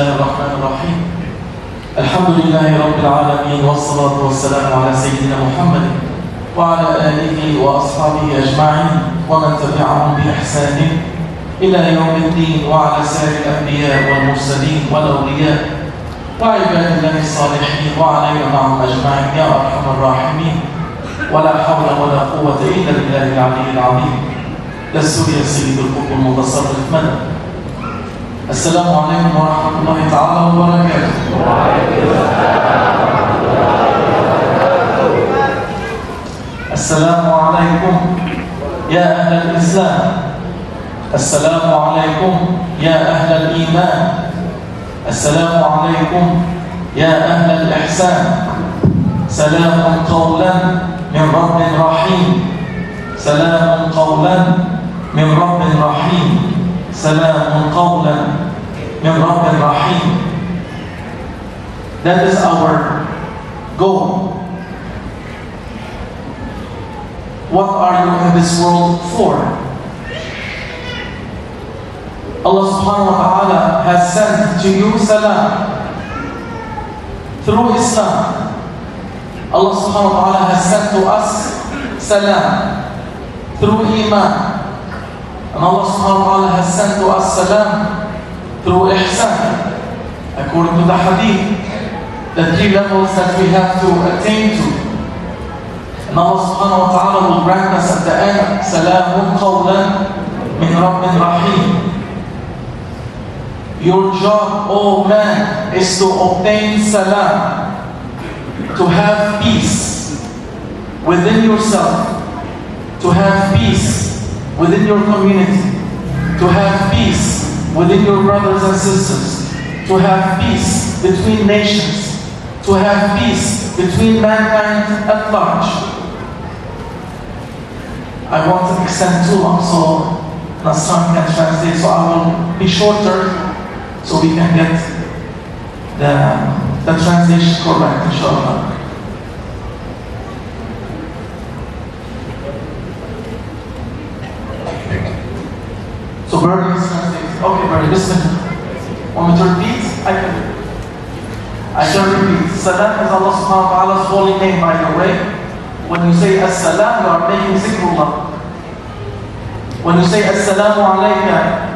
Bismillahirrahmanirrahim. Alhamdulillahi Rabbil Alamin. Wassalatu wassalamu ala Sayyidina Muhammad wa ala alihi wa ashabihi ajma'in wa man tabi'ahum bi ihsanin ila yawmiddin wa ala sa'iril anbiya wal mursalin wal awliya wa ibadillahi salihin wa alayna ma'ahum ajma'in ya arhamar rahimin. Wa la hawla wa la quwwata illa billahil aliyyil azim. Lastu ya sayyidul qutb al-mutasarrif madad. Assalamualaikum warahmatullahi ta'ala wabarakatuh. Assalamualaikum ya ahlal Islam. Assalamualaikum ya ahlal iman. Assalamualaikum ya ahlal ihsan. Salamun qawlan min Rabbin rahim. Salamun qawlan min Rabbin rahim. Salamun qawlan min Rabbin rahim. That is our goal. What are you in this world for? Allah subhanahu wa ta'ala has sent to you salam through Islam. Allah subhanahu wa ta'ala has sent to us salam through iman. And Allah subhanahu wa ta'ala has sent to us salam through ihsan. According to the hadith, the three levels that we have to attain to. And Allah subhanahu wa ta'ala will grant us at the end, salamun qawlan min Rabbin rahim. Your job, oh man, is to obtain salam, to have peace within yourself, to have peace within your community, to have peace within your brothers and sisters, to have peace between nations, to have peace between mankind at large. I want to extend too long so Nasran can translate, so I will be shorter so we can get the translation correct, inshallah. So Bernie is translating. Okay, Bernie, listen. Want me to repeat? I can repeat. Salam is Allah subhanahu wa ta'ala's holy name, by the way. When you say as-salam, you are making zikrullah. When you say as-salamu alayka,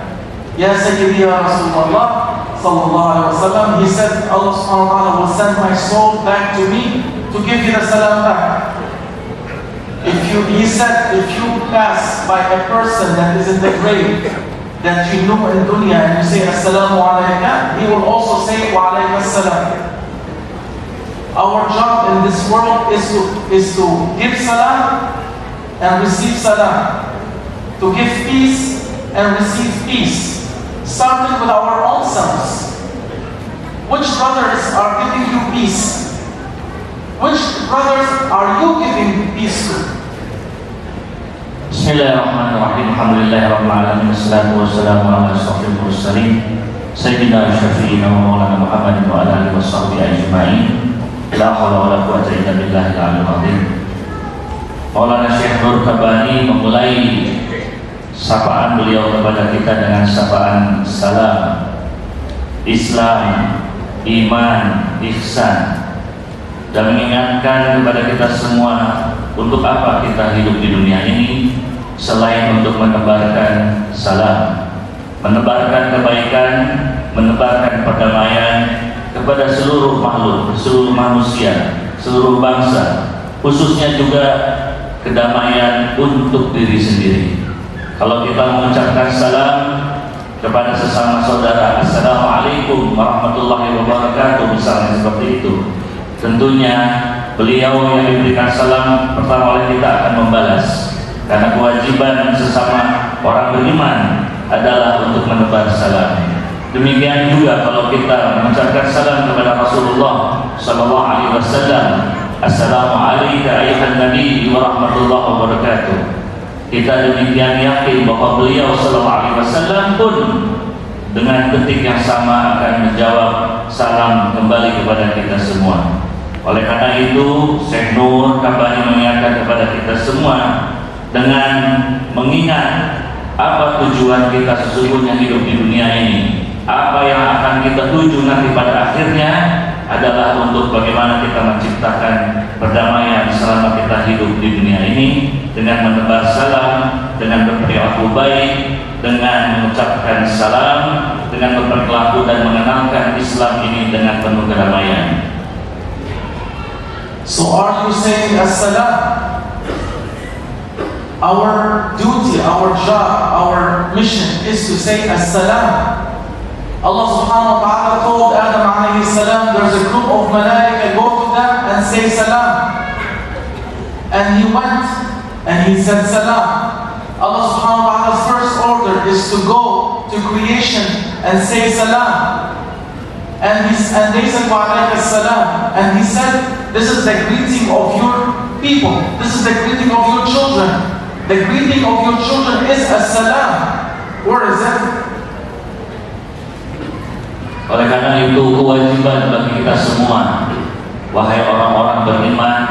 Ya Sayyidi Ya Rasulullah sallallahu alayhi wa sallam, he said Allah subhanahu wa ta'ala will send my soul back to me to give you the salam back. He said, if you pass by a person that is in the grave that you know in dunya and you say as-salamu alayka, he will also say wa alayka as-salam. Our job in this world is to give salam and receive salam, to give peace and receive peace, starting with our own selves. Which brothers are giving you peace? Which brothers are you giving peace to? Bismillahirrahmanirrahim. Alhamdulillahirabbil alamin. Wassalatu wassalamu ala asyrafil mursalin sayyidina syafi'ina wa maulana Muhammadin wa ala alihi washabbihi ajma'in. La haula wala quwwata illa billahil aliyyil azim. Maulana Syekh Nur Kabani memulai sapaan beliau kepada kita dengan sapaan salam, Islam, iman, ihsan, dan mengingatkan kepada kita semua untuk apa kita hidup di dunia ini selain untuk menebarkan salam, menebarkan kebaikan, menebarkan perdamaian kepada seluruh makhluk, seluruh manusia, seluruh bangsa, khususnya juga kedamaian untuk diri sendiri. Kalau kita mengucapkan salam kepada sesama saudara, Assalamualaikum warahmatullahi wabarakatuh, misalnya seperti itu, tentunya beliau yang diberikan salam pertama oleh kita akan membalas, karena kewajiban sesama orang beriman adalah untuk menebar salam. Demikian juga kalau kita mengucapkan salam kepada Rasulullah sallallahu alaihi wasallam, Assalamualaikum ayuhan nabi wa rahmatullahi wabarakatuh. Kita demikian yakin bahwa beliau sallallahu alaihi wasallam pun dengan ketik yang sama akan menjawab salam kembali kepada kita semua. Oleh karena itu, Syekh Nur Kabani mengingatkan kepada kita semua dengan mengingat apa tujuan kita sesungguhnya hidup di dunia ini. apa yang akan kita tuju nanti pada akhirnya adalah untuk bagaimana kita menciptakan perdamaian selama kita hidup di dunia ini dengan menebar salam, dengan berperilaku baik, dengan mengucapkan salam, dengan berperilaku dan mengenalkan Islam ini dengan penuh kedamaian. So are you saying as-salam? Our duty, our job, our mission is to say as-salam. Allah subhanahu wa ta'ala told Adam alayhi salam, there's a group of malaika, go to them and say salam. And he went and he said salam. Allah subhanahu wa ta'ala's first order is to go to creation and say salam. And they said wa alayka salam. And he said, this is the greeting of your people. This is the greeting of your children. The greeting of your children is as-salam. Where is it? Oleh karena itu kewajiban bagi kita semua, wahai orang-orang beriman,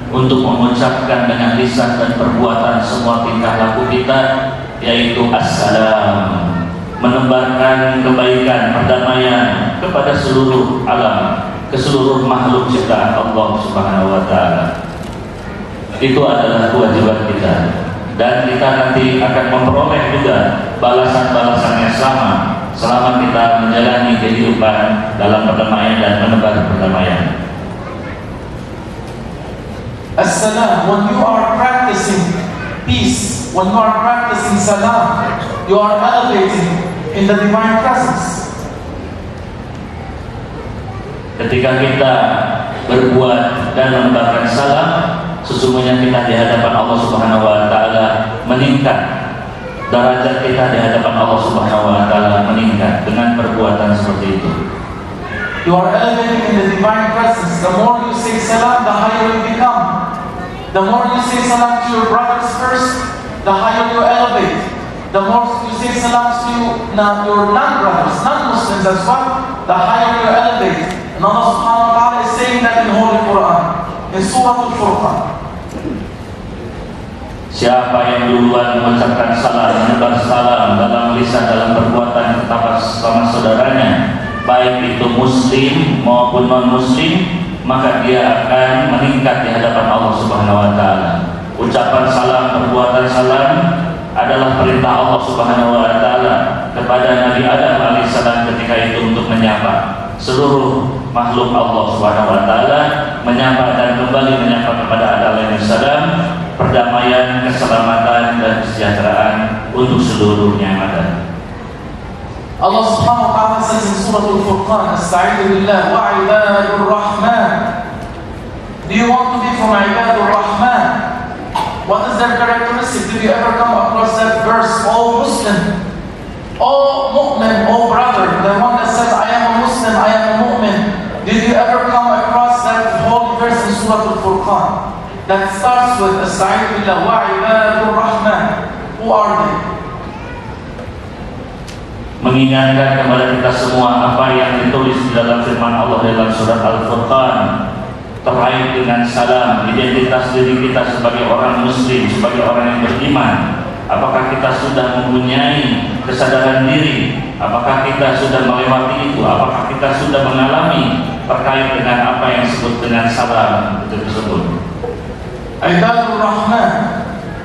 untuk mengucapkan dengan lisan dan perbuatan semua tingkah laku kita, yaitu as-salam, menebarkan kebaikan, perdamaian kepada seluruh alam, ke seluruh makhluk ciptaan Allah Subhanahu wa taala. Itu adalah kewajiban kita, dan kita nanti akan memperoleh juga balasan-balasan yang sama selama kita menjalani kehidupan dalam perdamaian dan menebar perdamaian. As-salam, when you are practicing peace, when you are practicing salam, you are elevating in the divine presence. Ketika kita berbuat dan menebarkan salam, sesungguhnya kita di hadapan Allah Subhanahu wa taala meningkat. Derajat kita di hadapan Allah Subhanahu wa taala meningkat dengan perbuatan seperti itu. You are elevating in the divine presence. The more you say salam, the higher you become. The more you say salam to your brothers first, the higher you elevate. The more you say salam to your non-brothers, non-Muslims as well, the higher you elevate. And Allah subhanahu wa ta'ala is saying that in Holy Quran, in Surah Al-Furqan. Siapa yang duluan mengucapkan salam, menebar salam dalam lisan, dalam perbuatan kepada sama saudaranya, baik itu muslim maupun non-muslim, maka dia akan meningkat di hadapan Allah Subhanahu wa taala. Ucapan salam, perbuatan salam adalah perintah Allah Subhanahu wa taala kepada Nabi Adam alaihissalam ketika itu untuk menyapa seluruh makhluk Allah Subhanahu wa taala, menyapa dan kembali menyapa kepada Adam alaihissalam, perdamaian, keselamatan dan kesejahteraan untuk seluruhnya yang ada. Allah subhanahu wa ta'ala says in Surah Al-Furqan, Asta'idhu billah wa ibadur rahman. Do you want to be from ibadur rahman? What is their characteristic? Did you ever come across that verse? Oh Muslim, oh mu'min, oh brother, the one that says I am a Muslim, I am a mu'min. Did you ever come across that holy verse in Surah Al-Furqan that starts with Asta'idhu billah wa ibadur rahman? Who are they? Mengingatkan kepada kita semua apa yang ditulis di dalam firman Allah dalam surat Al-Furqan terkait dengan salam, identitas diri kita sebagai orang muslim, sebagai orang yang beriman. Apakah kita sudah mempunyai kesadaran diri? Apakah kita sudah melewati itu? Apakah kita sudah mengalami terkait dengan apa yang disebut dengan salam itu tersebut? Ibadur Rahman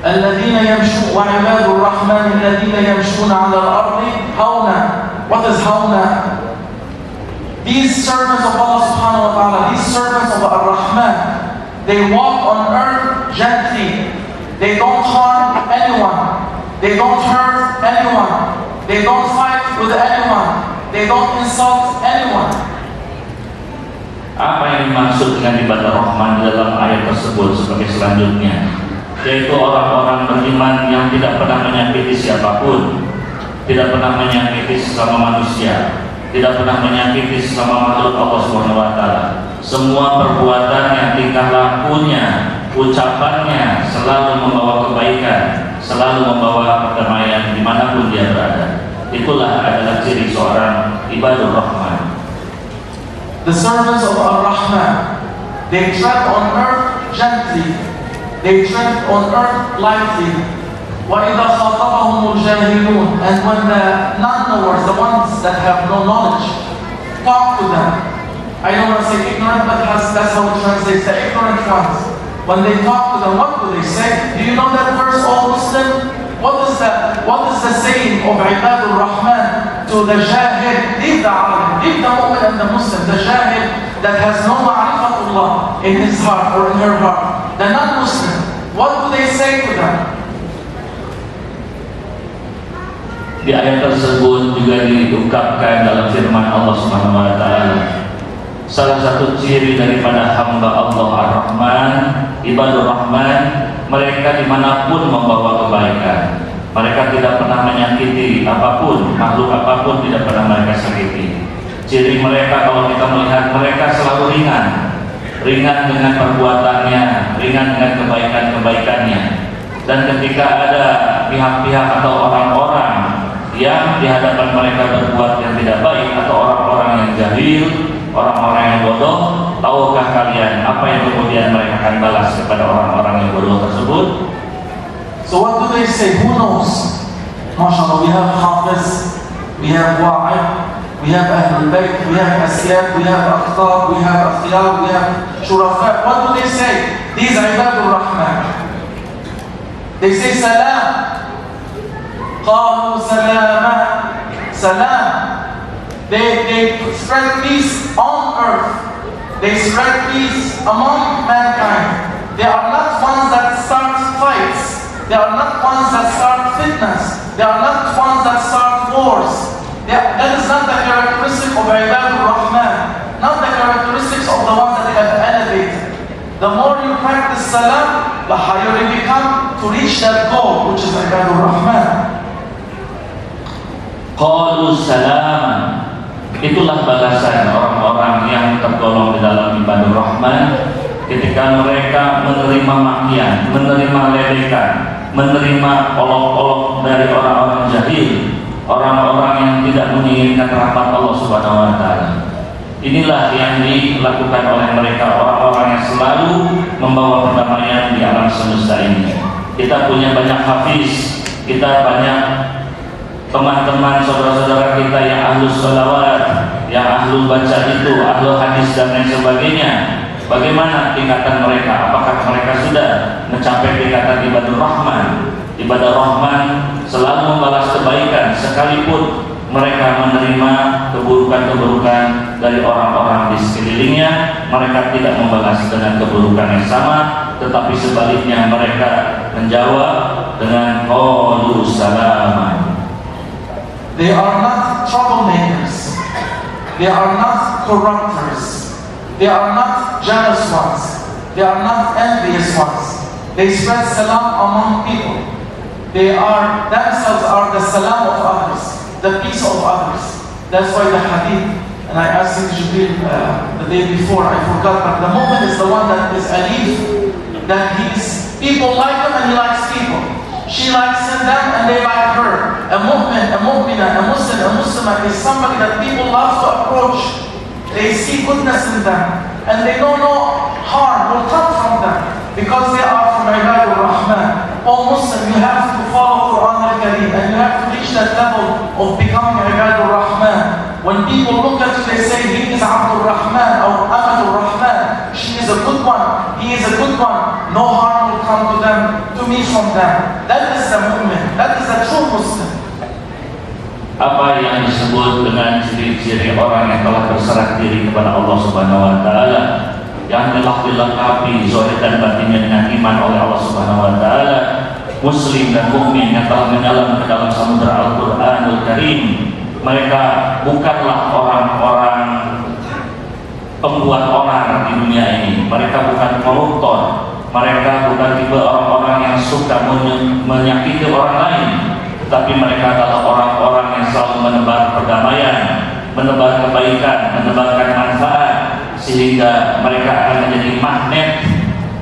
الذين يمشون وعباد الرحمن الذين يمشون على الأرض هونا. What is هونا? These servants of Allah subhanahu wa ta'ala, these servants of Ar-Rahman, they walk on earth gently. They don't harm anyone. They don't hurt anyone. They don't fight with anyone. They don't insult anyone. Apa yang dimaksud dengan ibadah Rahman dalam ayat tersebut sebagai selanjutnya? Yaitu orang-orang beriman yang tidak pernah menyakiti siapapun, tidak pernah menyakiti sesama manusia, tidak pernah menyakiti sesama makhluk Allah Subhanahu wa taala. Semua perbuatannya, tingkah lakunya, ucapannya selalu membawa kebaikan, selalu membawa perdamaian dimanapun dia berada. Itulah adalah ciri seorang ibadur Rahman. The servants of Ar-Rahman, they tread on earth gently. They tread on earth lightly. وَإِذَا خَاطَبَهُمُ الْجَاهِلُونَ, and when the non-knowers, the ones that have no knowledge, talk to them. I don't want to say ignorant, but that's how it translates, the ignorant ones. When they talk to them, what do they say? Do you know that verse, O Muslim? What is the saying of Ibadur Rahman to the Jahil? Leave the Alim, leave the Mu'min and the Muslim, the Jahil that has no ma'rifatullah in his heart or in her heart. The non-Muslim, what do they say to them? Di ayat tersebut juga diungkapkan dalam firman Allah Subhanahu wa taala. Salah satu ciri daripada hamba Allah Ar-Rahman, Ibadur Rahman, mereka dimanapun membawa kebaikan. Mereka tidak pernah menyakiti apapun, makhluk apapun tidak pernah mereka sakiti. Ciri mereka, kalau kita melihat, mereka selalu ringan dengan perbuatannya, ringan dengan kebaikan-kebaikannya. Dan ketika ada pihak-pihak atau orang-orang yang di hadapan mereka berbuat yang tidak baik, atau orang-orang yang jahil, orang-orang yang bodoh, tahukah kalian apa yang kemudian mereka akan balas kepada orang-orang yang bodoh tersebut? So what do they say? Who knows? MashaAllah, we have Hafiz, we have Wa'id, we have Ahlul Bayt, we have Asyad, we have Akhtar, we have Akhyar, we have Shurafa. What do they say? These Ibadur Rahman. They say Salam. قالوا سلاما. Salam. They spread peace on earth. They spread peace among mankind. They are not ones that start fights. They are not ones that start fitnas. They are not ones that start wars. That is not the characteristic of Ibadur Rahman. Not the characteristics of the ones that have elevated. The more you practice salam, the higher you become to reach that goal, which is Ibadur Rahman. Qalu salaman. Itulah balasan orang-orang yang tergolong di dalam Ibadur Rahman ketika mereka menerima makian, menerima ledekan, menerima olok-olok dari orang-orang jahil, orang-orang yang tidak menginginkan rahmat Allah Subhanahu wa taala. Inilah yang dilakukan oleh mereka, orang-orang yang selalu membawa perdamaian di alam semesta ini. Kita punya banyak hafiz, kita banyak teman-teman, saudara-saudara kita yang ahlus sholawat, yang ahlul baca itu, ahlul hadis dan lain sebagainya. Bagaimana tingkatan mereka? Apakah mereka sudah mencapai tingkatan Ibadur Rahman? Ibadur Rahman selalu membalas kebaikan sekalipun mereka menerima keburukan-keburukan dari orang-orang di sekelilingnya. Mereka tidak membalas dengan keburukan yang sama, tetapi sebaliknya mereka menjawab dengan qalu salaman. They are not troublemakers. They are not corruptors. They are not jealous ones. They are not envious ones. They spread salam among people. They are themselves are the salam of others, the peace of others. That's why the hadith, and I asked Sayyid Jibreel the day before, I forgot, but the mu'min is the one that is alif, that people like him and he likes people. She likes them and they like her. A mu'min, a mu'mina, a Muslim, a Muslimah is somebody that people love to approach. They see goodness in them and they know no harm will come from them because they are from Ibadur Rahman. Oh Muslim, you have to follow Quran al-Kareem and you have to reach that level of becoming Ibadur Rahman. When people look at you, they say, he is Abdul Rahman or Amatul Rahman. She is a good one. He is a good one. No harm will come to them, to me from them. That is the mu'min. That is the true Muslim. Apa yang disebut dengan ciri-ciri orang yang telah berserah diri kepada Allah Subhanahu wa taala, yang telah dilengkapi zahir dan batinnya dengan iman oleh Allah Subhanahu wa taala, muslim dan mukmin yang telah menyelam ke dalam samudra Al-Qur'anul Karim. Mereka bukanlah orang-orang pembuat orang di dunia ini. Mereka bukan koruptor. Mereka bukan tipe orang-orang yang suka menyakiti orang lain. Tetapi mereka adalah orang-orang yang selalu menebar perdamaian, menebar kebaikan, menebarkan manfaat, sehingga mereka akan menjadi magnet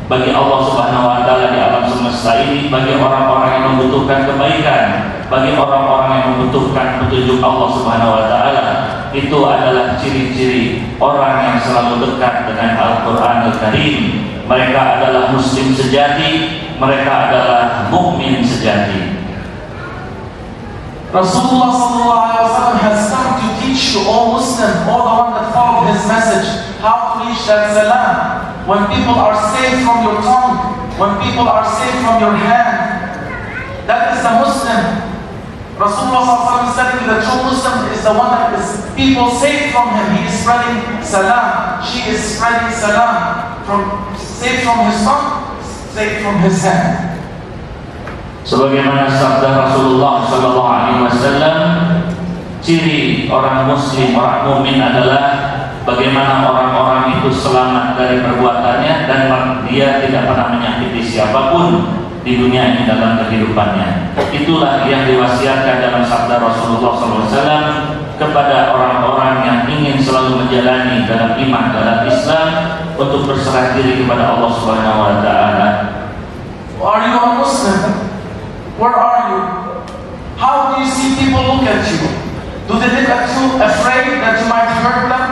bagi Allah Subhanahu wa taala di alam semesta ini, bagi orang-orang yang membutuhkan kebaikan, bagi orang-orang yang membutuhkan petunjuk Allah Subhanahu wa taala. itu adalah ciri-ciri orang yang selalu dekat dengan Al-Quran Al-Karim. Mereka adalah muslim sejati, mereka adalah mukmin sejati. Rasulullah sallallahu alaihi wasallam has come to teach you, all Muslim, all the one that followed his message, how to reach that salam. When people are saved from your tongue, when people are saved from your hand, that is the Muslim. Rasulullah sallallahu alaihi wasallam said the true Muslim is the one that is people saved from him. He is spreading salam. She is spreading salam. Saved from his tongue, saved from his hand. Sebagaimana sabda Rasulullah Sallallahu Alaihi Wasallam, ciri orang Muslim, orang mukmin adalah bagaimana orang-orang itu selamat dari perbuatannya dan dia tidak pernah menyakiti siapapun di dunia ini dalam kehidupannya. Itulah yang diwasiatkan dalam sabda Rasulullah SAW kepada orang-orang yang ingin selalu menjalani dalam iman, dalam Islam, untuk berserah diri kepada Allah Subhanahu Wa Taala. Are you a Muslim? Where are you? How do you see people look at you? Do they look at you afraid that you might hurt them?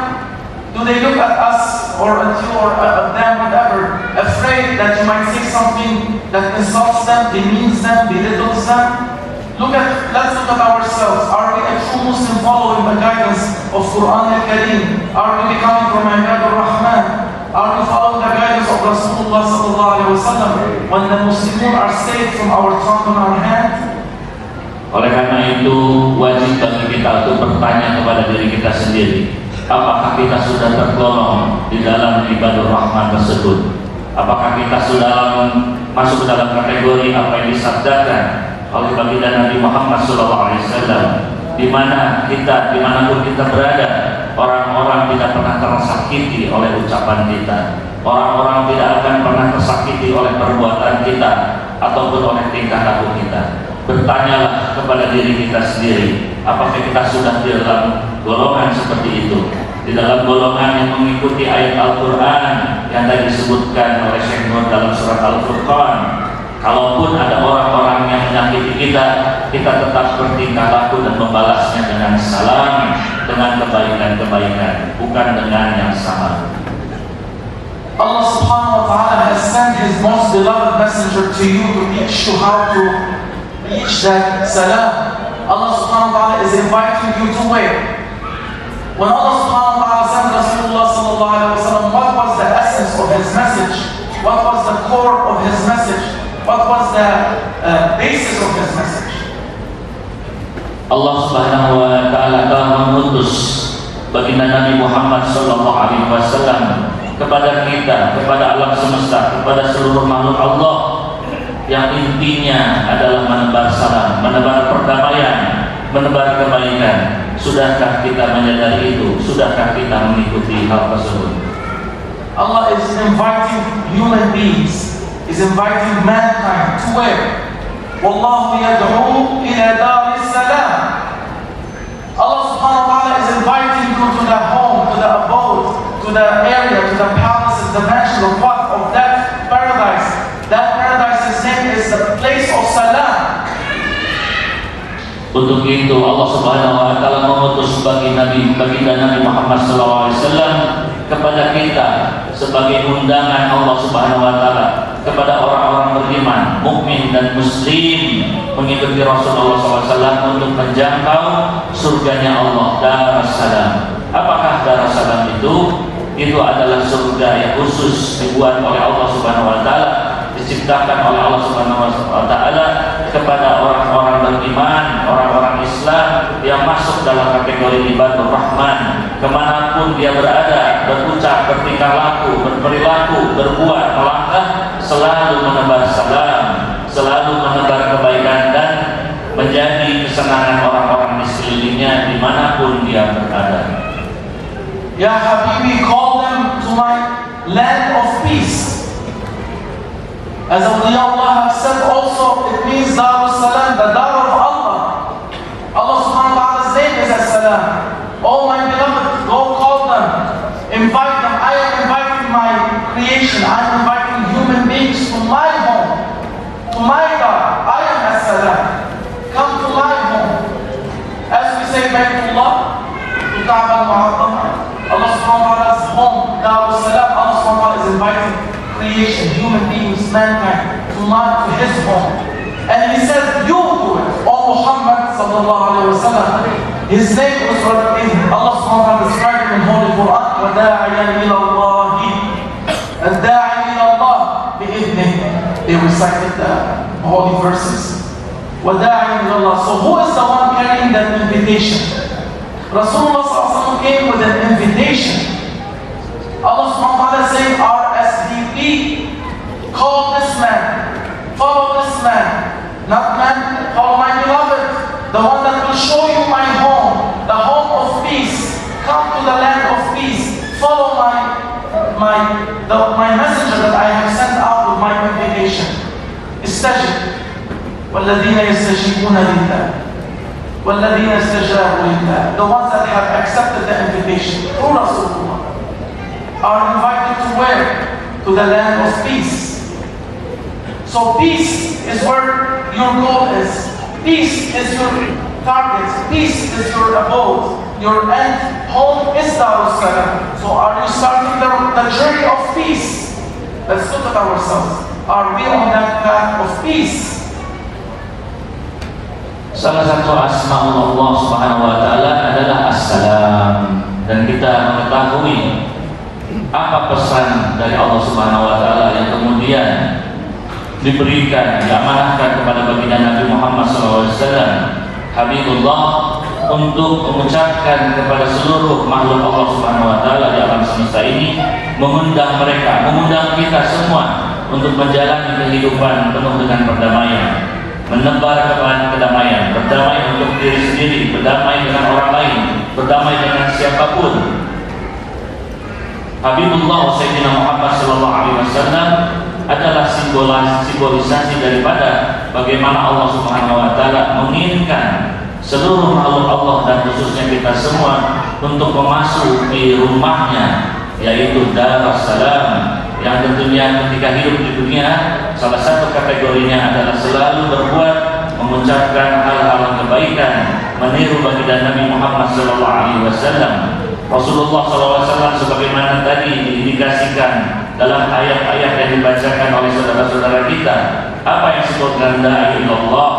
Do they look at us or at you or at them, whatever, afraid that you might say something that insults them, demeans them, belittles them? Let's look at ourselves. Are we a true Muslim following the guidance of Quran al-Karim? Are we becoming from Ibad al-Rahman? Are we following the guidance of Rasulullah sallallahu alaihi wasallam when the Muslimun are saved from our tongue and our hand? Oleh karena itu wajib bagi kita untuk bertanya kepada diri kita sendiri, apakah kita sudah tergolong di dalam ibadur rahman tersebut? Apakah kita sudah masuk dalam kategori apa yang disabdakan oleh baginda Nabi Muhammad SAW, di mana kita, dimanapun kita berada, orang-orang tidak pernah tersakiti oleh ucapan kita, orang-orang tidak akan pernah tersakiti oleh perbuatan kita ataupun oleh tingkah laku kita. Bertanyalah kepada diri kita sendiri, apakah kita sudah di dalam golongan seperti itu, di dalam golongan yang mengikuti ayat Al-Quran yang tadi disebutkan oleh Syekh Nur dalam surat Al-Furqan. Kalaupun ada orang-orang yang menyakiti kita, kita tetap bertingkah laku dan membalasnya dengan salam, dengan kebaikan-kebaikan, bukan dengan yang sama. Allah subhanahu wa ta'ala has sent his most beloved messenger to you to teach you how to reach that salam. Allah subhanahu wa ta'ala is inviting you to where? When Allah subhanahu wa ta'ala sent Rasulullah sallallahu alaihi wasallam, what was the essence of his message? What was the core of his message? What was the basis of his message? Allah Subhanahu wa taala telah mengutus baginda Nabi Muhammad sallallahu alaihi wasallam kepada kita, kepada alam semesta, kepada seluruh makhluk Allah, yang intinya adalah menebar salam, menebar perdamaian, menebar kebaikan. Sudahkah kita menyadari itu? Sudahkah kita mengikuti hal tersebut? Allah is inviting human beings, is inviting mankind to where? Wallahu yad'u ila daris salam. Allah subhanahu wa ta'ala is inviting you to the home, to the abode, to the area, to the palaces, the mansion of what? Of that paradise. That paradise's name is the place of salam. Untuk itu Allah Subhanahu wa taala mengutus baginda Nabi Muhammad SAW kepada kita sebagai undangan Allah Subhanahu wa taala kepada orang-orang beriman, mukmin dan muslim mengikuti Rasulullah SAW untuk menjangkau surganya Allah, Darussalam. Apakah Darussalam itu? Itu adalah surga yang khusus dibuat oleh Allah Subhanahu wa taala, diciptakan oleh Allah Subhanahu wa taala kepada orang-orang beriman, orang-orang Islam yang masuk dalam kategori ibadur rahman, kemanapun dia berada, berucap, bertingkah laku, berperilaku, berbuat, melangkah, selalu menebar salam, selalu menebar kebaikan dan menjadi kesenangan orang-orang di sekelilingnya dimanapun dia berada. Ya Habibi, call them to my land of peace. As Awliyaullah have said also, it means Darussalam, the Dar of Allah. Allah subhanahu wa ta'ala's name is As-Salam. Oh my beloved, go call them, invite them. I am inviting my creation, I am inviting human beings to my home, to my Dar. I am As-Salam. Come to my home. As we say Baytullah, to Kaaba al-Mu'azzama. Allah subhanahu wa ta'ala's home, Dar al-Salam. Allah subhanahu wa ta'ala is inviting creation, human beings, mankind, to his home. And he says, you do it. O Muhammad sallallahu alayhi wa sallam. His name was Allah subhanahu wa ta'ala described him in Holy Quran. وَدَاعِيًا إِلَى اللَّهِ الدَّاعِي إِلَى اللَّهِ بِإِذْنِهِ. They recited the holy verses. وَدَاعِيًا إِلَى اللَّهِ. So who is the one carrying that invitation? Rasulullah sallallahu alayhi wa sallam came with an invitation. Allah subhanahu wa ta'ala saying, RSVP, call this man, follow this man. Not man, follow my beloved, the one that will show you my home, the home of peace. Come to the land of peace. Follow my messenger that I have sent out with my invitation. استجب والذين يستجيبون لله والذين استجابوا لله. The ones that have accepted the invitation through Rasulullah are invited to where? To the land of peace. So peace is where your goal is. Peace is your target. Peace is your abode. Your end home is Dar al-Salam. So are you starting the journey of peace? Let's look at ourselves. Are we on that path of peace? Salah satu asma'ul Allah subhanahu wa ta'ala adalah As-Salam. Dan kita mengetahui apa pesan dari Allah subhanahu wa ta'ala yang kemudian diberikan, diamanahkan kepada baginda Nabi Muhammad SAW, Habibullah, untuk mengucapkan kepada seluruh makhluk Allah Subhanahu wa taala di alam semesta ini, mengundang mereka, mengundang kita semua untuk menjalani kehidupan penuh dengan perdamaian, menebar kedamaian, berdamai untuk diri sendiri, berdamai dengan orang lain, berdamai dengan siapapun. Habibullah Sayyidina Muhammad sallallahu alaihi wasallam adalah simbolisasi daripada bagaimana Allah Subhanahu wa taala menginginkan seluruh makhluk Allah dan khususnya kita semua untuk memasuki rumahnya, yaitu Dar al-Salam, yang tentunya ketika hidup di dunia salah satu kategorinya adalah selalu berbuat, mengucapkan hal-hal kebaikan, meniru baginda Nabi Muhammad SAW. Rasulullah SAW sebagaimana tadi diindikasikan dalam ayat-ayat yang dibacakan oleh saudara-saudara kita, apa yang disebutkan da'i ilallah.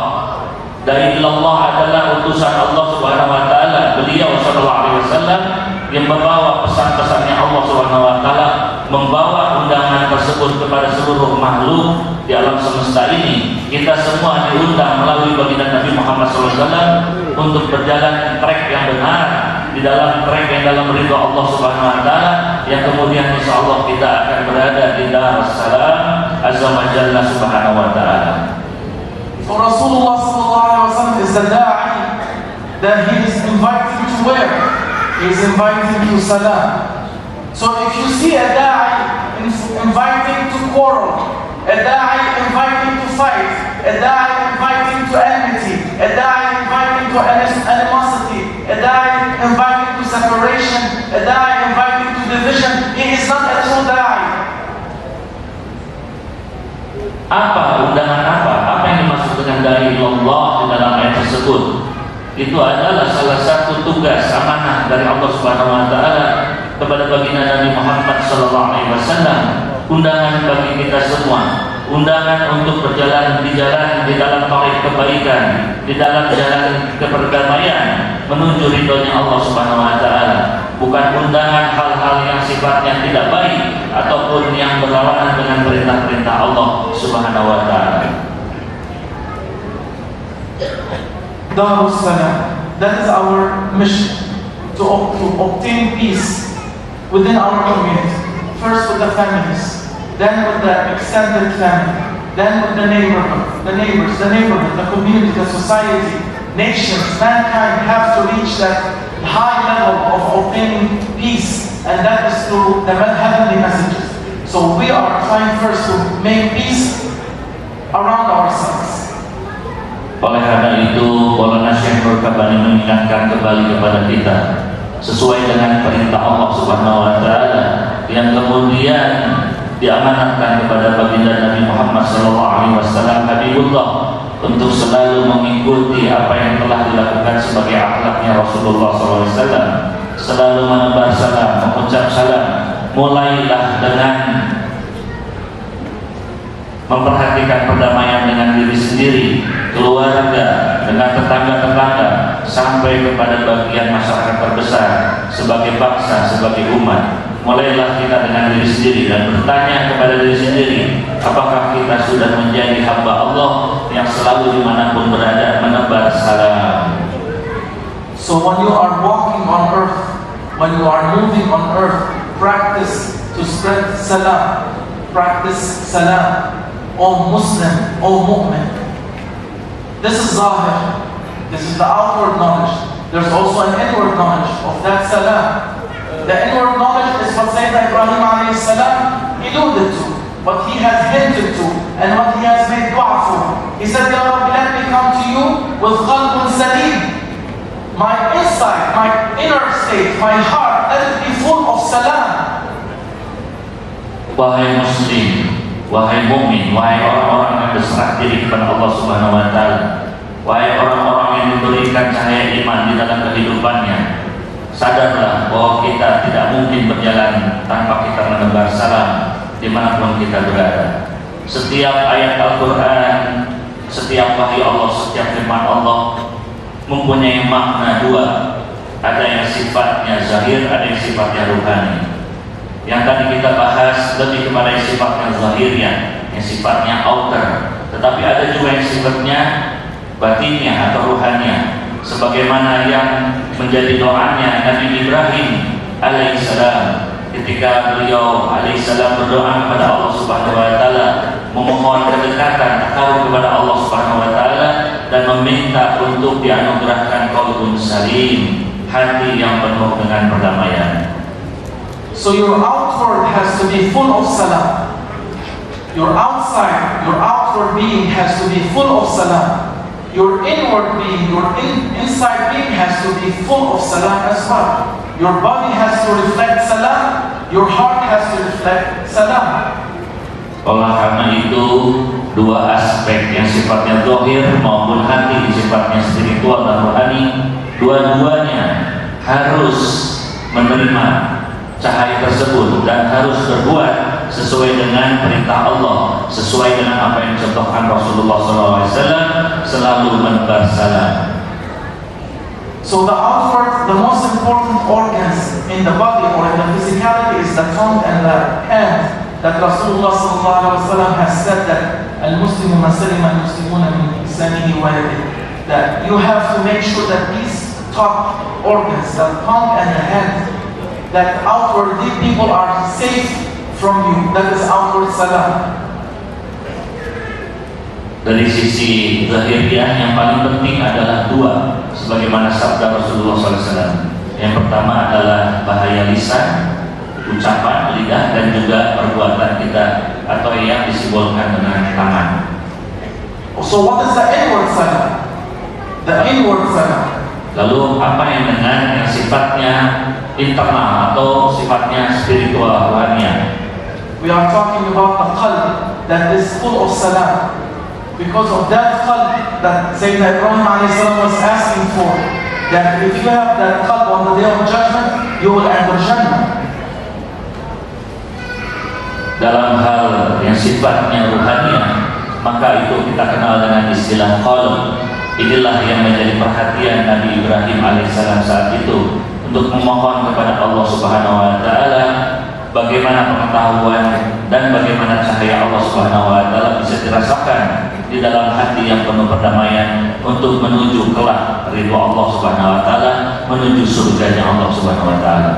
Da'i ilallah adalah utusan Allah Subhanahu wa taala. Beliau sallallahu alaihi wasallam yang membawa pesan-pesannya Allah Subhanahu wa taala, membawa undangan tersebut kepada seluruh makhluk di alam semesta ini. Kita semua diundang melalui baginda Nabi Muhammad SAW untuk berjalan trek yang benar, di dalam trek yang dalam ridha Allah Subhanahu wa taala, yang kemudian insyaallah kita akan berada di Dar al-Salam azza wa jalla subhanahu wa taala. So Rasulullah sallallahu alaihi wasallam is the da'i that he is inviting to where? He is inviting to salam. So if you see a da'i inviting to quarrel, a da'i inviting to fight, a da'i inviting to enmity, a da'i inviting to animosity, a da'i inviting to separation, a da'i inviting to division, he is not a true da'i. Undangan apa yang dimaksud dengan da'i ilallah di dalam ayat tersebut? Itu adalah salah satu tugas amanah dari Allah Subhanahu wa taala kepada baginda Nabi Muhammad sallallahu alaihi wasallam, undangan bagi kita semua, undangan untuk berjalan di dalam tarik kebaikan, di dalam jalan keperdamaian menuju ridhonya Allah Subhanahu wa taala, bukan undangan hal-hal yang sifatnya tidak baik ataupun yang berlawanan dengan perintah-perintah Allah Subhanahu wa taala. Dar al-Salam, that is our mission, to obtain peace within our community. First with the families, then with the extended family, then with the neighborhood, the neighbors, the neighborhood, the community, the society, nations, mankind have to reach that high level of obtaining peace, and that is through the heavenly messages. So we are trying first to make peace around ourselves. Oleh karena itu, Maulana Syekh Nur Kabbani mengingatkan kembali kepada kita sesuai dengan perintah Allah Subhanahu wa taala yang kemudian diamanatkan kepada baginda Nabi Muhammad sallallahu alaihi wasallam Habibullah untuk selalu mengikuti apa yang telah dilakukan sebagai akhlaknya Rasulullah SAW, selalu menebar salam, mengucap salam. Mulailah dengan memperhatikan perdamaian dengan diri sendiri, keluarga, dengan tetangga-tetangga, sampai kepada bagian masyarakat terbesar sebagai bangsa, sebagai umat. Mulailah kita dengan diri sendiri dan bertanya kepada diri sendiri, apakah kita sudah menjadi hamba Allah yang selalu dimanapun berada menebar salam. So when you are walking on earth, when you are moving on earth, practice to spread salam. Practice salam. O Muslim, O Mu'min. This is zahir. This is the outward knowledge. There's also an inward knowledge of that salam. The inward knowledge is what Sayyidina Ibrahim alayhi salam alluded to, what he has hinted to, and what he has made dua for. He said, Ya Rabbi, let me come to you with qalbun salim. My inside, my inner state, my heart, let it be full of salam. Wahai Muslim, wahai mukmin, wahai orang-orang yang berserah diri kepada Allah Subhanahu wa taala, wahai orang-orang yang diberikan cahaya iman di dalam kehidupannya, sadarlah bahwa kita tidak mungkin berjalan tanpa kita menebar salam dimanapun kita berada. Setiap ayat Al-Quran, setiap wahyu Allah, setiap firman Allah mempunyai makna dua. Ada yang sifatnya zahir, ada yang sifatnya ruhani. Yang tadi kita bahas lebih kepada yang sifatnya zahirnya, yang sifatnya outer. Tetapi ada juga yang sifatnya batinnya atau ruhannya. Sebagaimana yang menjadi doanya Nabi Ibrahim alaihissalam ketika beliau alaihissalam berdoa kepada Allah Subhanahu wa taala, memohon kedekatan, takarub kepada Allah Subhanahu wa taala dan meminta untuk dianugerahkan qalbun salim, hati yang penuh dengan perdamaian. So your outward has to be full of salam. Your outside, your outward being has to be full of salam. Your inward being, your inside being has to be full of salam as well. Your body has to reflect salam. Your heart has to reflect salam. Oleh karena itu, dua aspek yang sifatnya zahir maupun hati sifatnya spiritual dan rohani, dua-duanya harus menerima cahaya tersebut dan harus berbuat sesuai dengan perintah Allah, sesuai dengan apa yang dicontohkan Rasulullah SAW, selalu menebar salam. So the outward, the most important organs in the body or in the physicality is the tongue and the hand. That Rasulullah SAW has said that al-Muslimu man salima al-Muslimuna min lisanihi wa yadihi. That you have to make sure that these top organs, the tongue and the hand, that outwardly people are safe from you. That is outward salam. Dari sisi zahiriah yang paling penting adalah dua, sebagaimana sabda Rasulullah SAW. Yang pertama adalah bahaya lisan, ucapan lidah, dan juga perbuatan kita atau yang disimbolkan dengan tangan. So what is the inward salam? The inward salam. Lalu apa yang dengan yang sifatnya internal atau sifatnya spiritual rohania? We are talking about the qalb that is full of salam. Because of that qalb that Sayyidina Ibrahim a.s. was asking for, that if you have that qalb on the day of judgment, you will enter Jannah. Dalam hal yang sifatnya ruhania, maka itu kita kenal dengan istilah qalb. Inilah yang menjadi perhatian Nabi Ibrahim alaihissalam saat itu untuk memohon kepada Allah Subhanahu wa taala bagaimana pengetahuan dan bagaimana cahaya Allah Subhanahu wa taala bisa dirasakan di dalam hati yang penuh perdamaian untuk menuju kelak ridho Allah Subhanahu wa taala, menuju surganya Allah Subhanahu wa taala.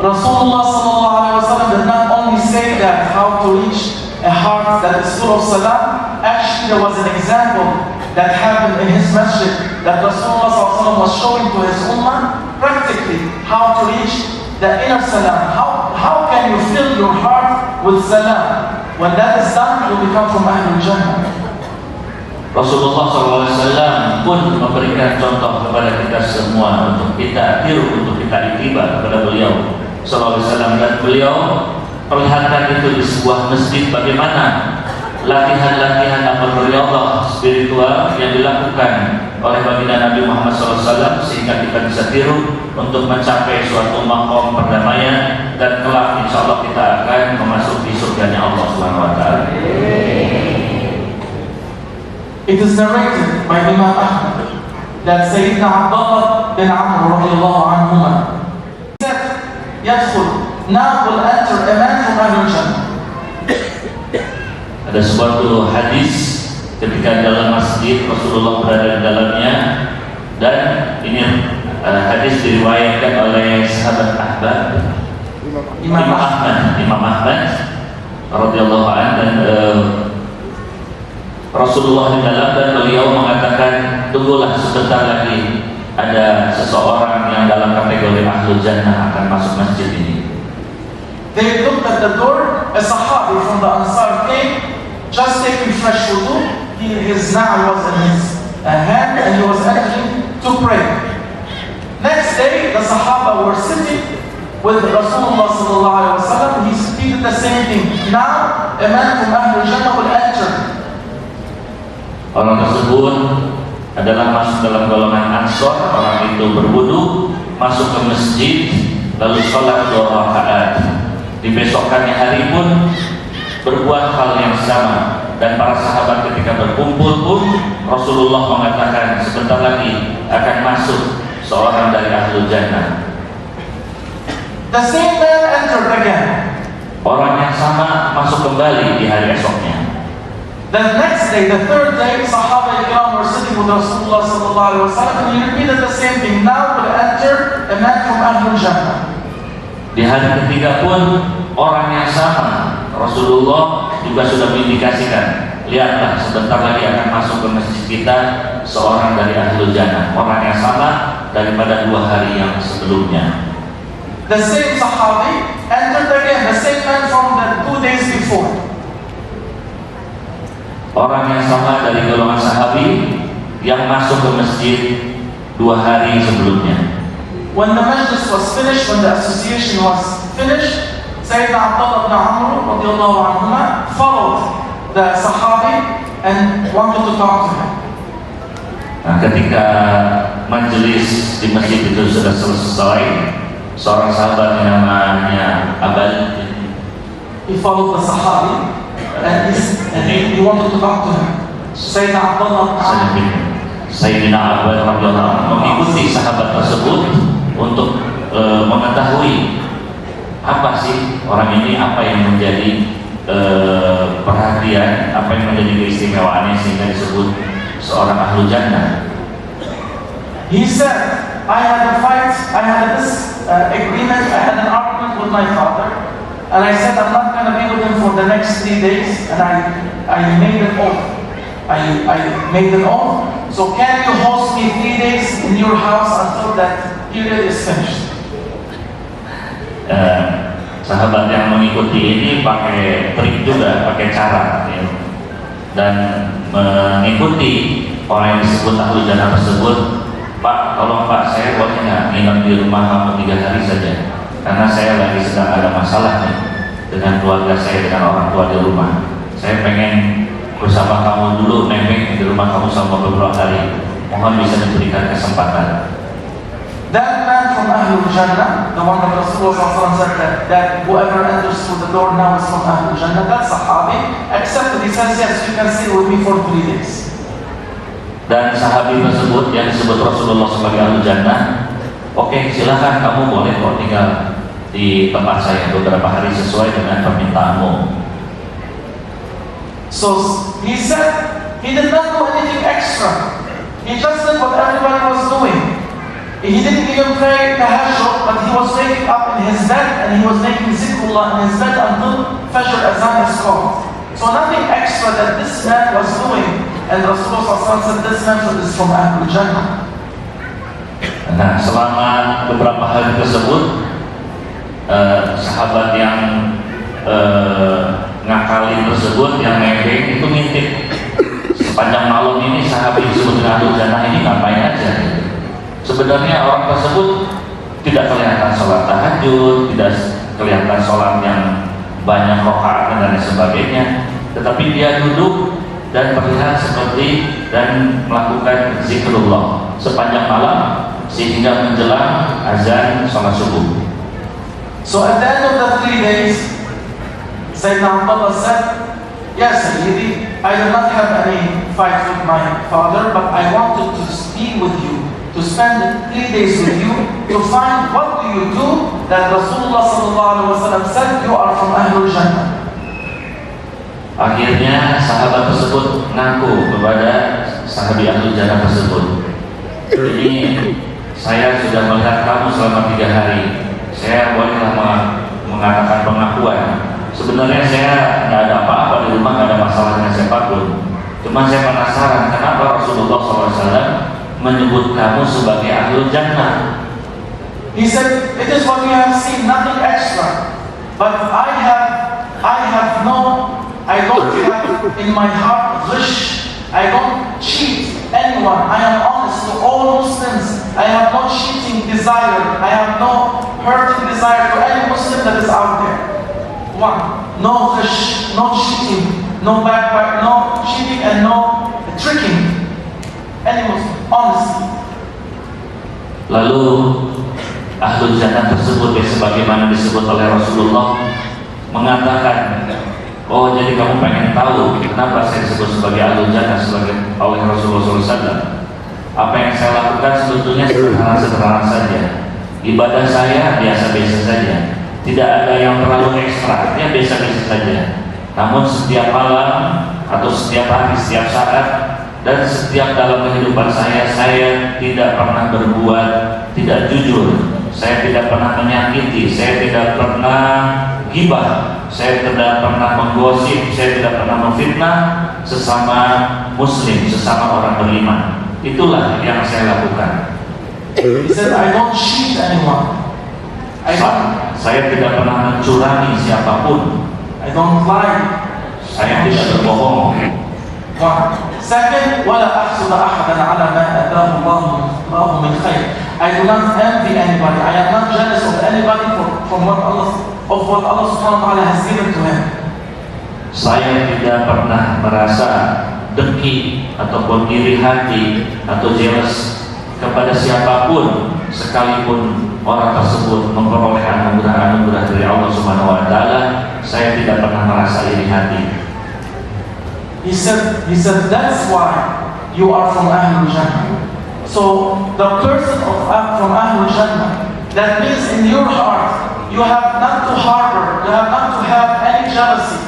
Rasulullah sallallahu alaihi wasallam did not only say that how to reach a heart that is full of salam. Actually, there was an example that happened in his masjid that Rasulullah sallallahu alaihi wasallam was showing to his ummah practically how to reach the inner salam. How can you fill your heart with salam? When that is done, you become from Ahlul Jannah. Rasulullah SAW pun memberikan contoh kepada kita semua untuk kita tiru, untuk kita ittiba kepada beliau SAW, dan beliau perlihatkan itu di sebuah masjid bagaimana latihan-latihan atau riyadhah spiritual yang dilakukan oleh baginda Nabi Muhammad SAW, sehingga kita bisa tiru untuk mencapai suatu maqam perdamaian, dan kelak insya Allah kita akan memasuki surganya Allah Subhanahu wa Ta'ala. It is narrated by Imam Ahmad that Sayyidina Abdullah bin Amr radiyallahu anhuma said, Yadkhul, now will enter a man from Ahlul Jannah. Ada suatu hadis ketika dalam masjid Rasulullah berada di dalamnya, dan ini hadis diriwayatkan oleh sahabat Ahbab Imam Ahmad radhiyallahu anhu, dan Rasulullah di dalam, dan beliau mengatakan, tunggulah sebentar lagi ada seseorang yang dalam kategori Ahlul Jannah akan masuk masjid ini. They looked at the door. A Sahabi from the Ansar came, just taking fresh wudu. His na'al was in his hand, and he was entering to pray. Next day, the Sahaba were sitting with Rasulullah sallallahu alaihi wasallam. He did the same thing. Now, a man from Ahlul Jannah will enter. Orang tersebut adalah masuk dalam golongan Ansor. Orang itu berwudu, masuk ke masjid, lalu sholat 2 rakaat. Di besokkannya hari pun berbuat hal yang sama, dan para sahabat ketika berkumpul pun Rasulullah mengatakan, sebentar lagi akan masuk seorang dari Ahlul Jannah. The same man entered again. Orang yang sama masuk kembali di hari esoknya. The next day, the third day, Sahaba Ikram were sitting with Rasulullah sallallahu alaihi wasallam, and he repeated the same thing. Now will enter a man from Ahlul Jannah. Di hari ketiga pun orang yang sama, Rasulullah juga sudah mengindikasikan, lihatlah sebentar lagi akan masuk ke masjid kita seorang dari Ahlul Jannah. Orang yang sama daripada 2 hari yang sebelumnya. The same Sahabi entered again, the same man from the 2 days before. Orang yang sama dari golongan sahabi yang masuk ke masjid 2 hari sebelumnya. When the majlis was finished, when the association was finished, Sayyidina Abdullah bin Amr radiyallahu anhuma followed the Sahabi and wanted to talk to him. Nah, ketika majelis di masjid itu sudah selesai, seorang sahabat yang namanya Abal, he followed the Sahabi and he wanted to talk to him. Sayyidina Abdullah bin Amr, Sayyidina Abal radhiyallahu anhu mengikuti sahabat tersebut untuk mengetahui apa sih orang ini, apa yang menjadi perhatian, apa yang menjadi keistimewaannya sehingga disebut seorang Ahlul Jannah. He said, I had a fight, I had this agreement, I had an argument with my father, and I said I'm not going to be with him for the next 3 days, and I made an oath. I made an oath. So can you host me 3 days in your house until that period is finished? Sahabat yang mengikuti ini pakai trik juga, pakai cara ya, dan mengikuti orang yang disebut Ahlul Jannah tersebut. Pak, tolong Pak, saya boleh nggak nginep di rumah kamu 3 hari saja, karena saya lagi sedang ada masalah nih dengan keluarga saya, dengan orang tua di rumah. Saya pengen bersama kamu dulu, nempel di rumah kamu selama beberapa hari. Mohon bisa diberikan kesempatan. That man from Ahlul Jannah, the one that Rasulullah said that whoever enters through the door now is from Ahlul Jannah, that Sahabi accepted. He says, yes, you can stay with me for 3 days. Dan sahabi tersebut yang disebut Rasulullah sebagai Ahlul Jannah, oke, silakan, kamu boleh kok tinggal di tempat saya beberapa hari sesuai dengan permintaanmu. So he said he did not do anything extra. He just did what everybody was doing. He didn't even pray tahajjud, but he was waking up in his bed and he was making zikrullah in his bed until Fajr Azan is called. So nothing extra that this man was doing. And Rasulullah said this man is from Ahlul Jannah. Nah, selama beberapa hari tersebut, sahabat yang ngakalin tersebut, yang nebeng itu ngintip sepanjang malam ini sahabat disebut Ahlul Jannah ini ngapain aja. Sebenarnya orang tersebut tidak kelihatan sholat tahajud, tidak kelihatan sholat yang banyak rakaat dan lain sebagainya, tetapi dia duduk dan terlihat seperti dan melakukan zikrullah sepanjang malam sehingga menjelang azan salat subuh. So at the end of the 3 days, Sayyidina Abdullah said, "Ya Sayyidi, I did not have any fight with my father, but I wanted to be with you, to spend 3 days with you, to find what do you do that Rasulullah SAW said you are from Ahlul Jannah." Akhirnya sahabat tersebut mengaku kepada sahabi Ahlul Jannah tersebut, "Ini saya sudah melihat kamu selama 3 hari. Saya bolehlah mengatakan pengakuan. Sebenarnya saya tidak ada apa-apa di rumah, tidak ada masalah dengan siapapun. Cuma saya penasaran kenapa Rasulullah SAW menyebut kamu sebagai Ahlul Jannah." He said, "It is what you have seen, nothing extra. But I don't have in my heart ghish. I don't cheat anyone. I am honest to all Muslims. I have no cheating desire. I have no hurting desire to any Muslim that is out there. One, no ghish, no cheating, no backbite, no cheating and no tricking. Any Muslim, honesty." Lalu Ahlul Jannah tersebut sebagaimana disebut oleh Rasulullah mengatakan, "Oh, jadi kamu pengen tahu kenapa saya disebut sebagai Ahlul Jannah oleh Rasulullah SAW? Apa yang saya lakukan sebetulnya sederhana saja. Ibadah saya biasa-biasa saja. Tidak ada yang terlalu ekstra, ya biasa-biasa saja. Namun setiap malam atau setiap hari, setiap saat dan setiap dalam kehidupan saya tidak pernah berbuat tidak jujur. Saya tidak pernah menyakiti, saya tidak pernah ghibah, saya tidak pernah menggosip, saya tidak pernah memfitnah sesama muslim, sesama orang beriman. Itulah yang saya lakukan." He said, "I don't cheat anyone. Saya tidak pernah mencurangi siapapun. I don't lie. Saya tidak berbohong. One. Second, ولا أحسد أحدا على ما آتاه الله من خير. I do not envy anybody. I am not jealous of anybody from what Allah Subhanahu wa Taala has given to him. Saya tidak pernah merasa dengki ataupun iri hati atau jealous kepada siapapun, sekalipun orang tersebut memperoleh anugerah dari Allah Subhanahu wa Taala. Saya tidak pernah merasa iri hati." He said, "That's why you are from Ahlul Jannah." So the person from Ahlul Jannah, that means in your heart you have not to harbor, you have not to have any jealousy,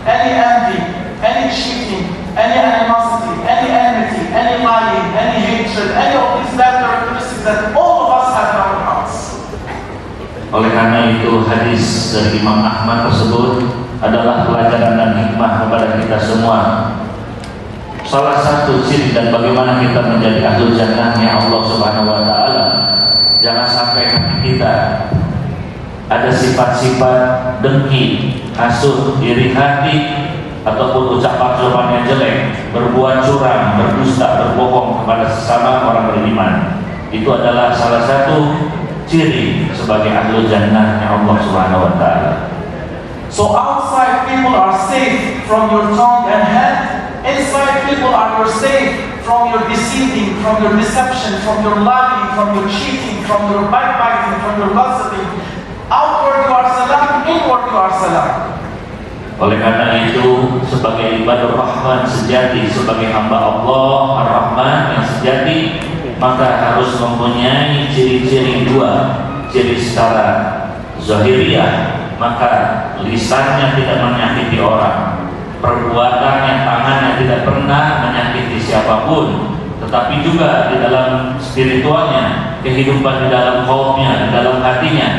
any envy, any cheating, any animosity, any enmity, any lying, any hatred, any of these bad characteristics that all of us have in our hearts. Oleh karena itu hadis dari Imam Ahmad tersebut adalah pelajaran dan hikmah kepada kita semua. Salah satu ciri dan bagaimana kita menjadi Ahlul Jannahnya Allah Subhanahu wa Ta'ala, jangan sampai kita ada sifat-sifat dengki, hasud, iri hati, ataupun ucapan-ucapan yang jelek, berbuat curang, berdusta, berbohong kepada sesama orang beriman. Itu adalah salah satu ciri sebagai Ahlul Jannahnya Allah Subhanahu wa Ta'ala. So outside people are safe from your tongue and hand. Inside people are safe from your deceiving, from your deception, from your lying, from your cheating, from your backbiting, from your gossiping. Outward you are salam, inward you are salam. Oleh karena itu, sebagai ibadur Rahman sejati, sebagai hamba Allah Ar-Rahman yang sejati, maka harus mempunyai ciri-ciri dua. Ciri secara zahiriyah, maka lisannya tidak menyakiti orang, perbuatannya, tangannya tidak pernah menyakiti siapapun, tetapi juga di dalam spiritualnya, kehidupan di dalam kaumnya, di dalam hatinya,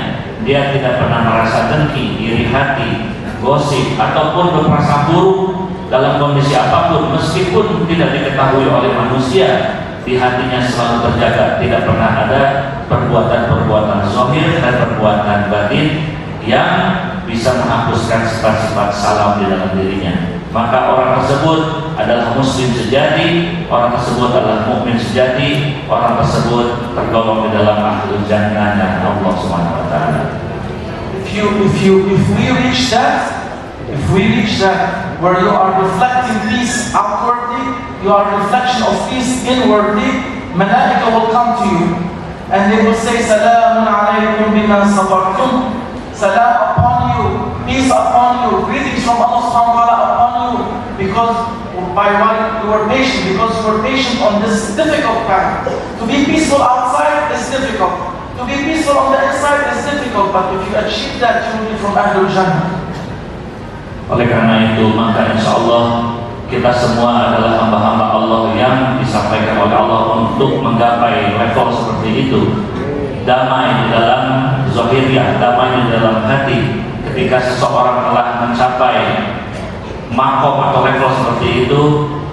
dia tidak pernah merasa dengki, iri hati, gosip, ataupun berprasangka buruk dalam kondisi apapun, meskipun tidak diketahui oleh manusia. Di hatinya selalu terjaga, tidak pernah ada perbuatan-perbuatan zahir dan perbuatan batin yang bisa menghapuskan sifat-sifat salam di dalam dirinya. Maka orang tersebut adalah muslim sejati, orang tersebut adalah mukmin sejati, orang tersebut tergolong di dalam Ahlul Jannah dan Allah Subhanahu wa Ta'ala. If we reach that where you are reflecting peace outwardly, you are a reflection of peace inwardly, Malaika will come to you and they will say, Salamun alaykum bima sabartum. Salam upon you, peace upon you, greetings from Allah subhanahu wa ta'ala upon you, because by why you were patient, because you were patient on this difficult path. To be peaceful outside is difficult. To be peaceful on the inside is difficult, but if you achieve that, you will be from Ahlul Jannah. Oleh karena itu, maka insya Allah kita semua adalah hamba-hamba Allah yang disampaikan oleh Allah untuk menggapai level seperti itu. Damai di dalam zahiriyah, damai di dalam hati. Ketika seseorang telah mencapai makom atau level seperti itu,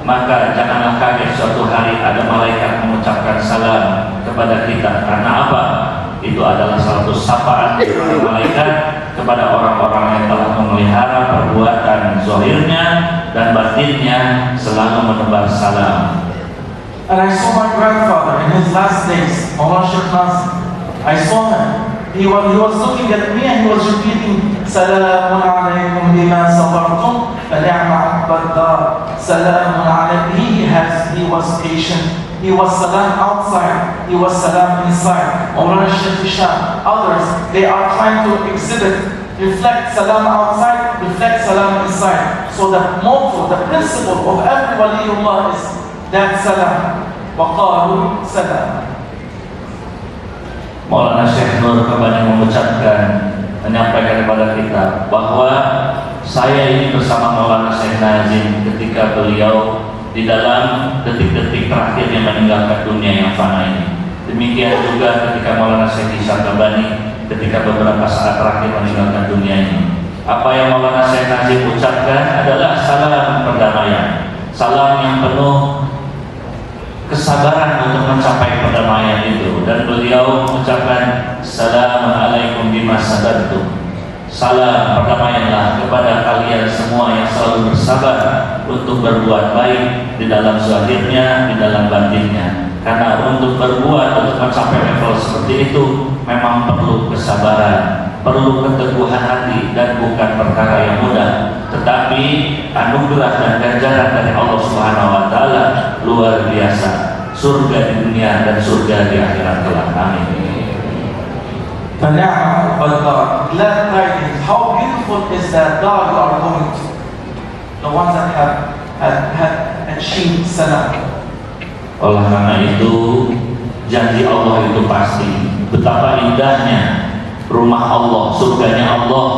maka janganlah kaget suatu hari ada malaikat mengucapkan salam kepada kita. Karena apa? Itu adalah satu sapaan dari malaikat kepada orang-orang yang telah memelihara perbuatan zahirnya dan batinnya selalu menebar salam. And I saw my grandfather in his last days, Maulana Sheikh Nasir. I saw him. He was looking at me and he was repeating, Salamun alaykum bima sabartum, fa ni'ma 'uqbad dar. Salamun alaykum. He was patient. He was salam outside. He was salam inside. Maulana Sheikh Hisham, others, they are trying to exhibit, reflect salam outside, reflect salam inside. So the motto, the principle of every waliullah is that salam. Waqalu salam. Maulana Syekh Nur kembali menyampaikan kepada kita bahwa saya ini bersama Maulana Syekh Nazim ketika beliau di dalam detik-detik terakhirnya meninggalkan dunia yang fana ini. Demikian juga ketika Maulana Syekh Hisham Kabani ketika beberapa saat terakhir meninggalkan dunia ini. Apa yang Maulana Syekh Nazim ucapkan adalah salam perdamaian, salam yang penuh kesabaran untuk mencapai perdamaian itu. Dan beliau mengucapkan Assalamualaikum bima sabartum. Salam perdamaianlah kepada kalian semua yang selalu bersabar untuk berbuat baik di dalam zahirnya, di dalam batinnya. Karena untuk berbuat, untuk mencapai level seperti itu memang perlu kesabaran, perlu keteguhan hati, dan bukan perkara yang mudah. Tetapi anugerah dan ganjaran dari Allah Subhanahu wa taala luar biasa. Surga di dunia dan surga di akhirat kelak. Amin. فَنِعْمَ الْبَلْغَةِ. Glad tidings. How beautiful is that dar you are going to. The ones that have achieved salam. Oleh karena itu, janji Allah itu pasti. Betapa indahnya rumah Allah, surganya Allah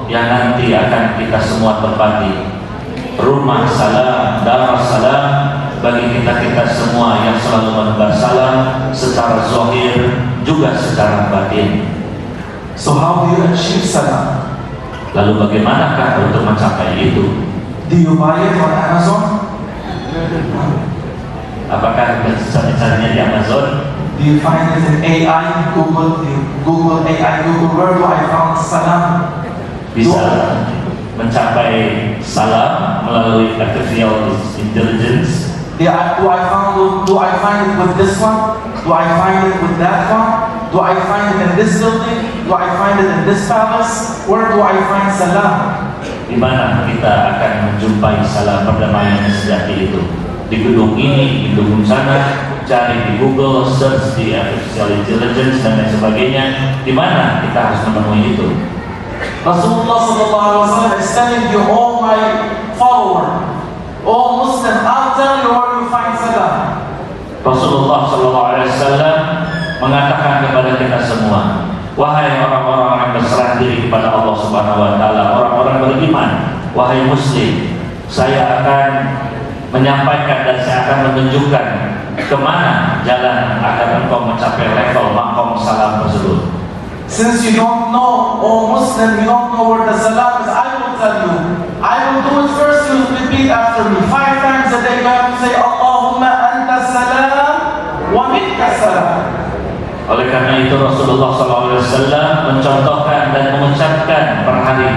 yang nanti akan kita semua tempati. Rumah salam, dar salam bagi kita semua yang selalu menebar salam secara zahir juga secara batin. So how do you achieve salam? Lalu bagaimanakah untuk mencapai itu? Do you buy it on Amazon? Apakah caranya di Amazon? Do you find it in AI, Google? Google AI, Google, where do I find salam? Bisa mencapai salam melalui artificial intelligence. Do I find it with this one? Do I find it with that one? Do I find it in this building? Do I find it in this palace? Where do I find salam? Di mana kita akan menjumpai salam perdamaian yang sejati itu? Di gedung ini, di gedung sana, cari di Google, search di artificial intelligence dan lain sebagainya. Di mana kita harus menemui itu? Rasulullah sallallahu alaihi wasallam is telling you, all my follower, all Muslim, I'll tell you where you find salam. Rasulullah sallallahu alaihi wasallam mengatakan kepada kita semua, wahai orang-orang yang berserah diri kepada Allah Subhanahu wa taala, orang-orang beriman, wahai muslim, saya akan menyampaikan dan saya akan menunjukkan kemana jalan agar engkau mencapai level makom salam tersebut. Since you don't know, oh Muslim, you don't know where the salam is, I will tell you. I will do it first, you repeat after me. 5 times a day you have to say, Allahumma anta salam wa minka salam. Oleh karena itu Rasulullah SAW mencontohkan dan mengucapkan per hari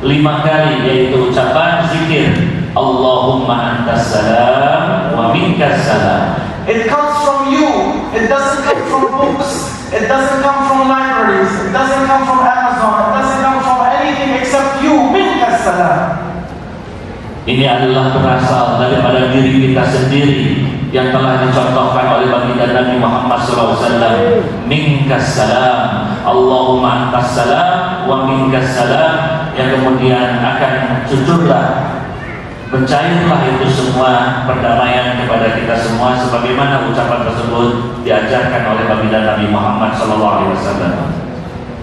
5 kali, yaitu ucapan zikir Allahumma antas salam wa minkas salam. It comes from you. It doesn't come from books. It doesn't come from libraries. It doesn't come from Amazon. It doesn't come from anything except you. Minkas salam. Ini adalah berasal daripada diri kita sendiri yang telah dicontohkan oleh baginda Nabi Muhammad SAW. Minkas salam, Allahumma antas salam, wa minkas salam, yang kemudian akan jujurlah, mencairlah itu semua perdamaian kepada kita semua, sebagaimana ucapan tersebut diajarkan oleh baginda Nabi Muhammad SAW.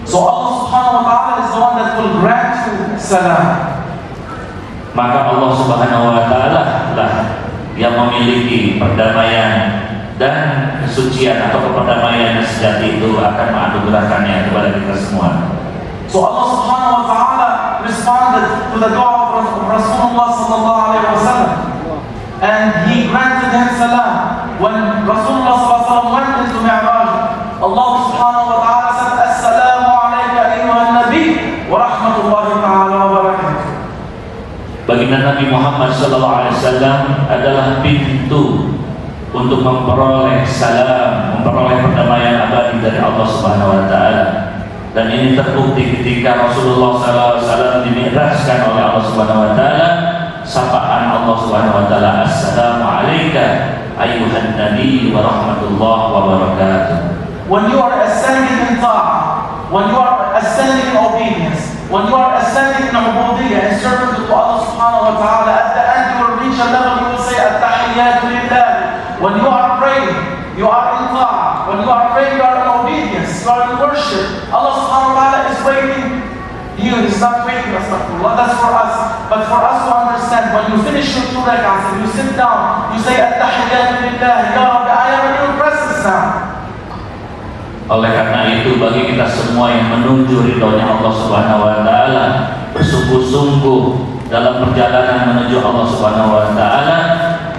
So Allah subhanahu wa ta'ala is the one that will grant you salam. Maka Allah Subhanahu wa Ta'ala lah yang memiliki perdamaian dan kesucian atau perdamaian yang sejati itu akan menganugerahkannya kepada kita semua. So Allah subhanahu wa ta'ala responded to the dua of Rasulullah sallallahu alayhi wa sallam, and he granted him salam. When Rasulullah sallallahu alayhi wa sallam went into Mi'raj, Allah subhanahu wa ta'ala said, Assalamu alayka ayyuhan nabi wa rahmatullahi ta'ala wa barakatuh. Baginda Nabi Muhammad SAW adalah pintu untuk memperoleh salam, memperoleh perdamaian abadi dari Allah Subhanahu wa Ta'ala. Dan ini terbukti ketika Rasulullah SAW dimi'rajkan oleh Allah Subhanahu wa Ta'ala, sapaan Allah Subhanahu wa Ta'ala, Assalamu alayka ayyuhan nabi wa rahmatullahi wa barakatuh. When you are ascending in ta'ah, when you are ascending in obedience, when you are ascending in ubudiyyah, in service to Allah subhanahu wa ta'ala, at the end you will reach a level you will say at-tahiyyatu lillah. When you are praying, you are in ta'ah. When you are praying, you are in obedience, you are in worship. Allah subhanahu wa ta'ala is waiting. He's not waiting, astaghfirullah, that's for us. But for us to understand, when you finish your 2 rak'ahs and you sit down, you say at-tahiyyatu lillah, Ya Rabbi, I am in your presence now. Oleh karena itu, bagi kita semua yang menuju ridhonya Allah Subhanahu wa Ta'ala, bersungguh-sungguh dalam perjalanan menuju Allah Subhanahu wa Ta'ala,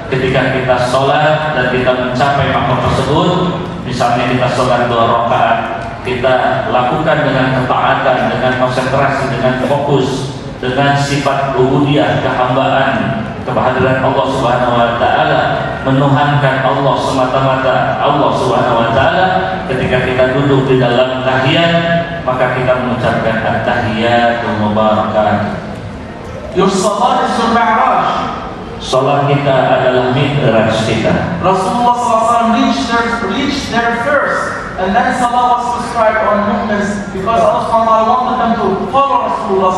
ketika kita sholat dan kita mencapai makam tersebut, misalnya kita sholat 2 rakaat, kita lakukan dengan ketaatan, dengan konsentrasi, dengan fokus, dengan sifat ubudiyah, kehambaan, kehadiran Allah Subhanahu wa Ta'ala, menuhankan Allah semata-mata Allah Subhanahu wa Ta'ala. Ketika kita duduk di dalam tahiyat, maka kita mengucapkan at-tahiyatul mubarakatuh. Your salat is your mi'raj. Salat kita adalah mi'raj kita. Rasulullah SAW reached there first, and then salah was prescribed on mu'mins because Allah SWT wanted them to follow Rasulullah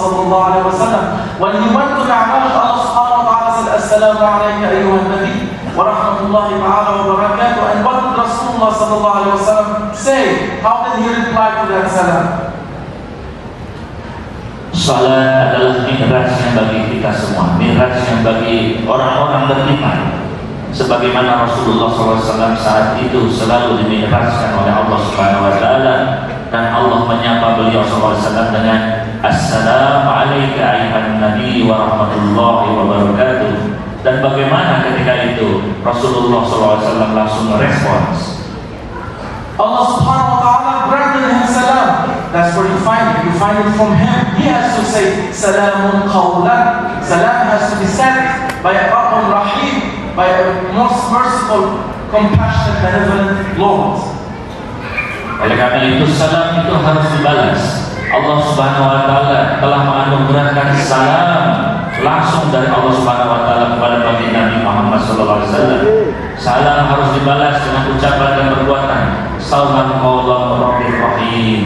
SAW. When he went to Mi'raj, Allah SWT said, Assalamu alayka ayyuhan nabi wa rahmatullahi ta'ala wa barakatuh. And what did Rasulullah SAW say? How did he reply to that salam? Salat adalah mi'raj yang bagi kita semua, mi'raj yang bagi orang-orang beriman. Sebagaimana Rasulullah SAW saat itu selalu dimi'rajkan oleh Allah Subhanahu wa Ta'ala, dan Allah menyapa beliau SAW dengan Assalamu alayka ayyuhan nabi wa rahmatullahi wa barakatuh. Dan bagaimana ketika itu Rasulullah SAW langsung merespons. Allah Subhanahu wa Ta'ala granted him salam. That's where you find it. You find it from him. He has to say Salamun qawlan. Salam has to be said by a Rabbun Rahim, by a most merciful, compassionate, benevolent Lord. Oleh karena itu salam itu harus dibalas. Allah Subhanahu wa Ta'ala telah menganugerahkan salam langsung dari Allah Subhanahu wa Ta'ala kepada baginda Nabi Muhammad SAW. Salam harus dibalas dengan ucapan dan perbuatan. Salam qawlan rabbir rahim.